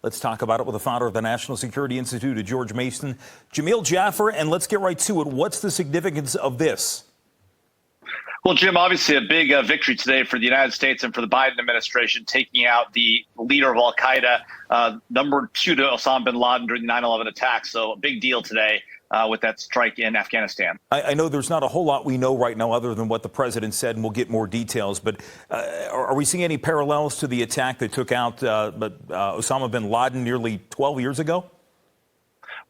Let's talk about it with the founder of the National Security Institute at George Mason, Jamil Jaffer, and let's get right to it. What's the significance of this? Well, Jim, obviously a big victory today for the United States and for the Biden administration, taking out the leader of al-Qaeda, number 2 to Osama bin Laden during the 9/11 attacks. So a big deal today with that strike in Afghanistan. I know there's not a whole lot we know right now other than what the president said, and we'll get more details. But are we seeing any parallels to the attack that took out Osama bin Laden nearly 12 years ago?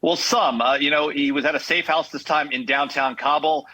Well, some. He was at a safe house this time in downtown Kabul.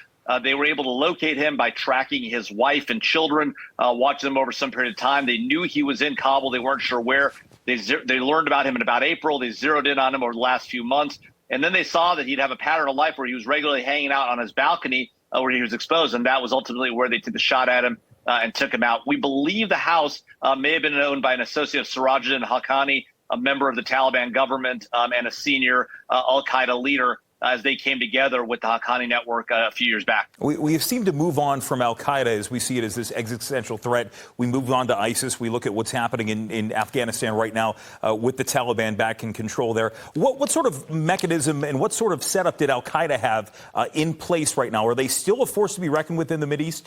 They were able to locate him by tracking his wife and children, watching them over some period of time. They knew he was in Kabul. They weren't sure where. They learned about him in about April. They zeroed in on him over the last few months. And then they saw that he'd have a pattern of life where he was regularly hanging out on his balcony where he was exposed. And that was ultimately where they took the shot at him and took him out. We believe the house may have been owned by an associate of Sirajuddin Haqqani, a member of the Taliban government and a senior al-Qaeda leader, as they came together with the Haqqani network a few years back. We have seemed to move on from al-Qaeda as we see it as this existential threat. We moved on to ISIS. We look at what's happening in Afghanistan right now with the Taliban back in control there. What sort of mechanism and what sort of setup did al-Qaeda have in place right now? Are they still a force to be reckoned with in the Mideast?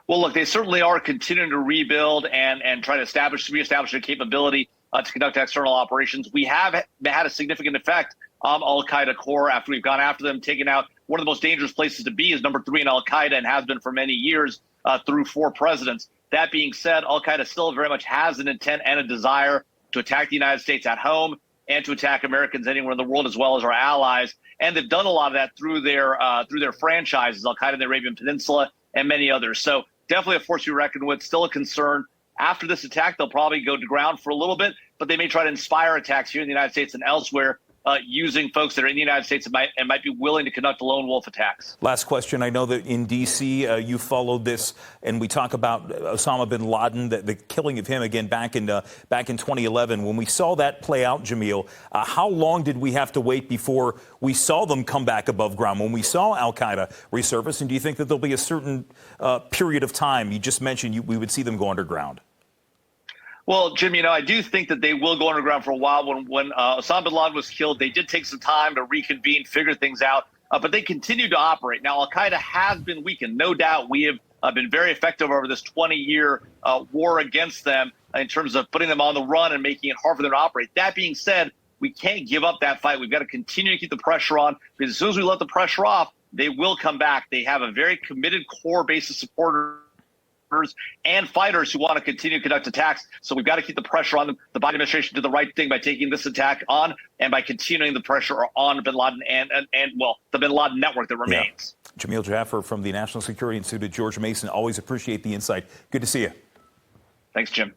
Well, look, they certainly are continuing to rebuild and try to reestablish a capability to conduct external operations. We have had a significant effect on al-Qaeda core after we've gone after them, taken out one of the most dangerous places to be is number 3 in al-Qaeda and has been for many years through 4 presidents. That being said, al-Qaeda still very much has an intent and a desire to attack the United States at home and to attack Americans anywhere in the world as well as our allies. And they've done a lot of that through their franchises, al-Qaeda in the Arabian Peninsula and many others. So definitely a force to be reckoned with, still a concern. After this attack, they'll probably go to ground for a little bit, but they may try to inspire attacks here in the United States and elsewhere, using folks that are in the United States and might be willing to conduct lone wolf attacks. Last question. I know that in D.C. You followed this, and we talk about Osama bin Laden, the killing of him again back in 2011. When we saw that play out, Jamil, how long did we have to wait before we saw them come back above ground? When we saw al-Qaeda resurface, and do you think that there'll be a certain period of time? You just mentioned we would see them go underground. Well, Jim, I do think that they will go underground for a while. When Osama bin Laden was killed, they did take some time to reconvene, figure things out, but they continue to operate. Now, al-Qaeda has been weakened. No doubt we have been very effective over this 20-year war against them in terms of putting them on the run and making it hard for them to operate. That being said, we can't give up that fight. We've got to continue to keep the pressure on, because as soon as we let the pressure off, they will come back. They have a very committed core base of supporters and fighters who want to continue to conduct attacks. So we've got to keep the pressure on them. The Biden administration did the right thing by taking this attack on and by continuing the pressure on bin Laden and the bin Laden network that remains. Yeah. Jamil Jaffer from the National Security Institute at George Mason. Always appreciate the insight. Good to see you. Thanks, Jim.